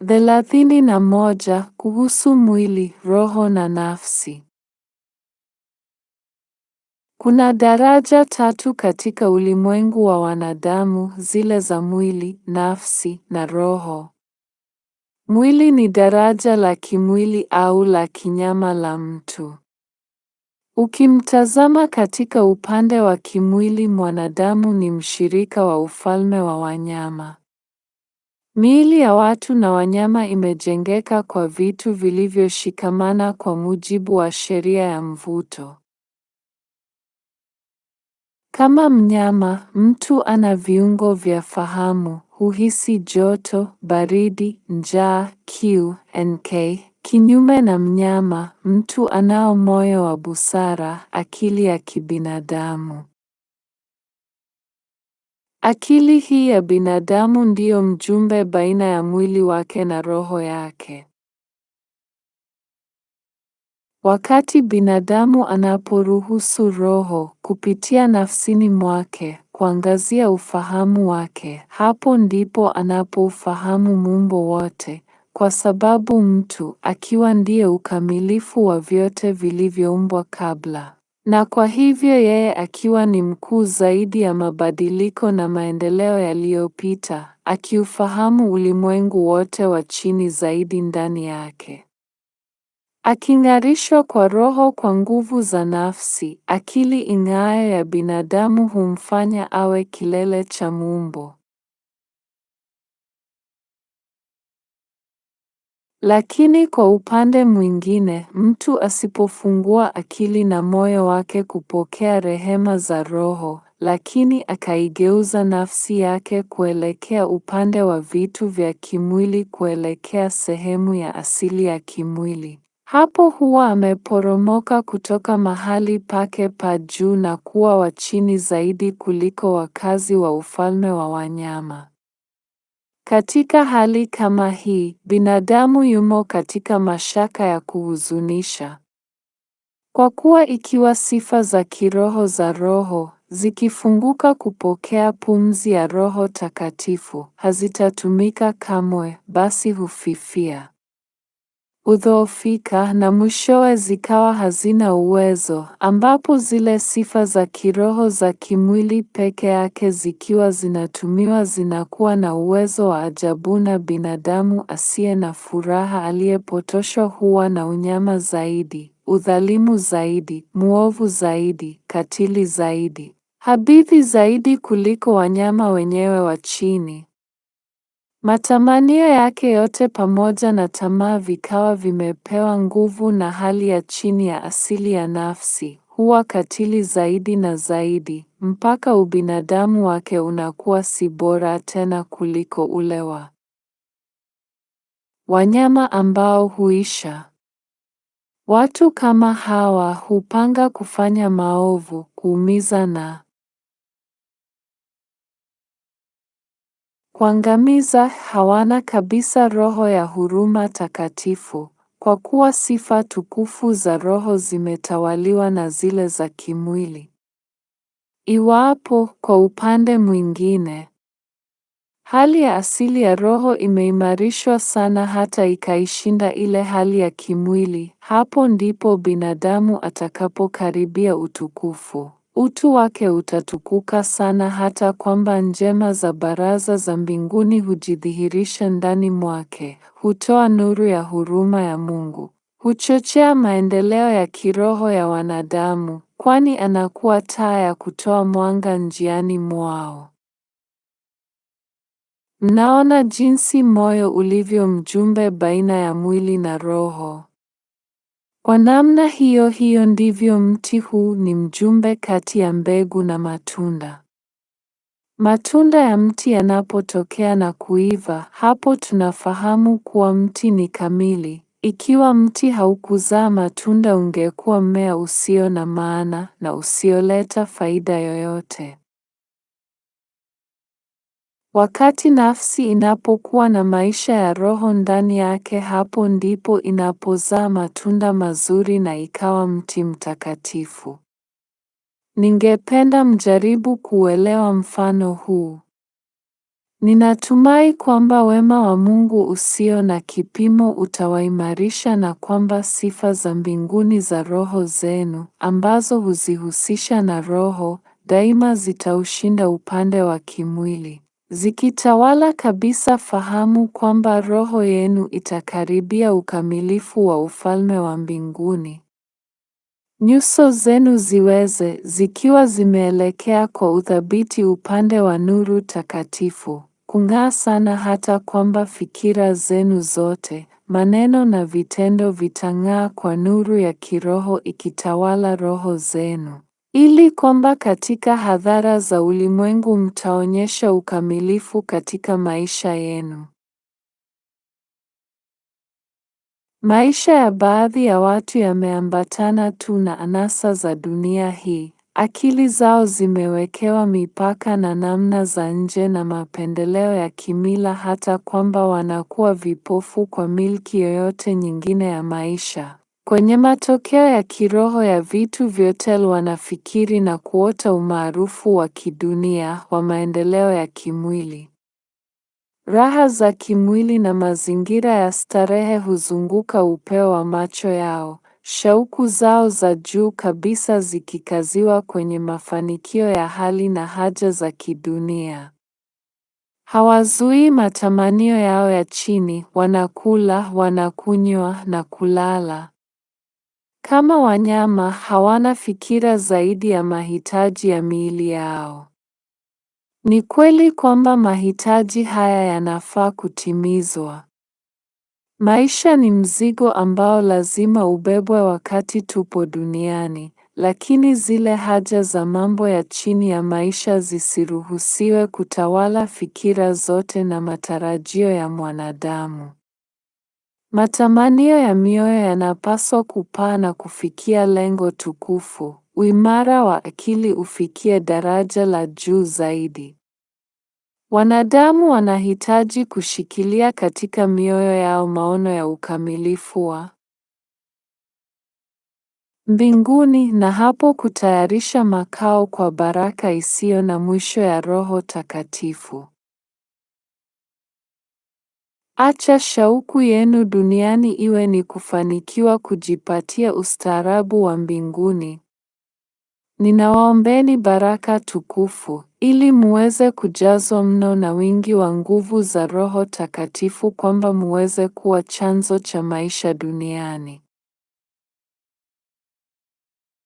31. Kuhusu mwili, roho na nafsi. Kuna daraja tatu katika ulimwengu wa wanadamu, zile za mwili, nafsi na roho. Mwili ni daraja la kimwili au la kinyama la mtu. Ukimtazama katika upande wa kimwili, mwanadamu ni mshirika wa ufalme wa wanyama. Miili ya watu na wanyama imejengeka kwa vitu vilivyoshikamana kwa mujibu wa sheria ya mvuto. Kama mnyama, mtu ana viungo vya fahamu, huhisi joto, baridi, njaa, kiu, kinyume na mnyama, mtu anao moyo wa busara, akili ya kibinadamu. Akili hii ya binadamu ndiyo mjumbe baina ya mwili wake na roho yake. Wakati binadamu anaporuhusu roho kupitia nafsini mwake kuangazia ufahamu wake, hapo ndipo anapoufahamu muumbo wote, kwa sababu mtu akiwa ndiye ukamilifu wa vyote vilivyoumbwa kabla, na kwa hivyo yeye akiwa ni mkuu zaidi ya mabadiliko na maendeleo yaliyopita, akiufahamu ulimwengu wote wa chini zaidi ndani yake. Aking'arishwa kwa roho kwa nguvu za nafsi, akili ing'aayo ya binadamu humfanya awe kilele cha muumbo. Lakini kwa upande mwingine, mtu asipofungua akili na moyo wake kupokea rehema za roho, lakini akaigeuza nafsi yake kuelekea upande wa vitu vya kimwili, kuelekea sehemu ya asili ya kimwili, hapo huwa ameporomoka kutoka mahali pake pa juu na kuwa wa chini zaidi kuliko wakazi wa ufalme wa wanyama. Katika hali kama hii, binadamu yumo katika mashaka ya kuhuzunisha. Kwa kuwa ikiwa sifa za kiroho za roho, zikifunguka kupokea pumzi ya Roho Takatifu, hazitatumika kamwe, basi hufifia, hudhoofika na mwishowe zikawa hazina uwezo, ambapo zile sifa za kiroho za kimwili peke yake zikiwa zinatumiwa zinakuwa na uwezo wa ajabu, na binadamu asiye na furaha aliyepotoshwa huwa na unyama zaidi, udhalimu zaidi, muovu zaidi, katili zaidi, habithi zaidi kuliko wanyama wenyewe wa chini. Matamanio yake yote pamoja na tamaa vikawa vimepewa nguvu na hali ya chini ya asili ya nafsi, huwa katili zaidi na zaidi, mpaka ubinadamu wake unakuwa si bora tena kuliko ule wa wanyama ambao huisha. Watu kama hawa hupanga kufanya maovu, kuumiza na kuangamiza. Hawana kabisa roho ya huruma takatifu, kwa kuwa sifa tukufu za roho zimetawaliwa na zile za kimwili. Iwapo, kwa upande mwingine, hali ya asili ya roho imeimarishwa sana hata ikaishinda ile hali ya kimwili, hapo ndipo binadamu atakapokaribia utukufu. Utu wake utatukuka sana hata kwamba njema za baraza za mbinguni hujidhihirisha ndani mwake, hutoa nuru ya huruma ya Mungu, huchochea maendeleo ya kiroho ya wanadamu, kwani anakuwa taa ya kutoa mwanga njiani mwao. Mnaona jinsi moyo ulivyo mjumbe baina ya mwili na roho. Kwa namna hiyo hiyo ndivyo mti huu ni mjumbe kati ya mbegu na matunda. Matunda ya mti yanapotokea na kuiva, hapo tunafahamu kuwa mti ni kamili. Ikiwa mti haukuzaa matunda, ungekuwa mmea usio na maana na usioleta faida yoyote. Wakati nafsi inapokuwa na maisha ya roho ndani yake, hapo ndipo inapozaa matunda mazuri na ikawa mti mtakatifu. Ningependa mjaribu kuelewa mfano huu. Ninatumai kwamba wema wa Mungu usio na kipimo utawaimarisha na kwamba sifa za mbinguni za roho zenu, ambazo huzihusisha na roho, daima zitaushinda upande wa kimwili. Zikitawala kabisa fahamu kwamba roho yenu itakaribia ukamilifu wa ufalme wa mbinguni. Nyuso zenu ziweze, zikiwa zimeelekea kwa uthabiti upande wa nuru takatifu, kung'aa sana hata kwamba fikira zenu zote, maneno na vitendo vitang'aa kwa nuru ya kiroho ikitawala roho zenu, ili kwamba katika hadhara za ulimwengu mtaonyesha ukamilifu katika maisha yenu. Maisha ya baadhi ya watu yameambatana tu na anasa za dunia hii. Akili zao zimewekewa mipaka na namna za nje na mapendeleo ya kimila hata kwamba wanakuwa vipofu kwa milki yoyote nyingine ya maisha. Kwenye matokeo ya kiroho ya vitu vyote wanafikiri na kuota umaarufu wa kidunia wa maendeleo ya kimwili. Raha za kimwili na mazingira ya starehe huzunguka upeo wa macho yao, shauku zao za juu kabisa zikikaziwa kwenye mafanikio ya hali na haja za kidunia. Hawazuii matamanio yao ya chini, wanakula, wanakunywa na kulala. Kama wanyama, hawana fikira zaidi ya mahitaji ya miili yao. Ni kweli kwamba mahitaji haya yanafaa kutimizwa. Maisha ni mzigo ambao lazima ubebwe wakati tupo duniani, lakini zile haja za mambo ya chini ya maisha zisiruhusiwe kutawala fikira zote na matarajio ya mwanadamu. Matamanio ya mioyo yanapaswa kupaa na kufikia lengo tukufu. Uimara wa akili ufikie daraja la juu zaidi. Wanadamu wanahitaji kushikilia katika mioyo yao maono ya ukamilifu wa mbinguni na hapo kutayarisha makao kwa baraka isiyo na mwisho ya Roho Takatifu. Acha shauku yenu duniani iwe ni kufanikiwa kujipatia ustaarabu wa mbinguni. Ninawaombeni baraka tukufu, ili muweze kujazwa mno na wingi wa nguvu za Roho Takatifu kwamba muweze kuwa chanzo cha maisha duniani.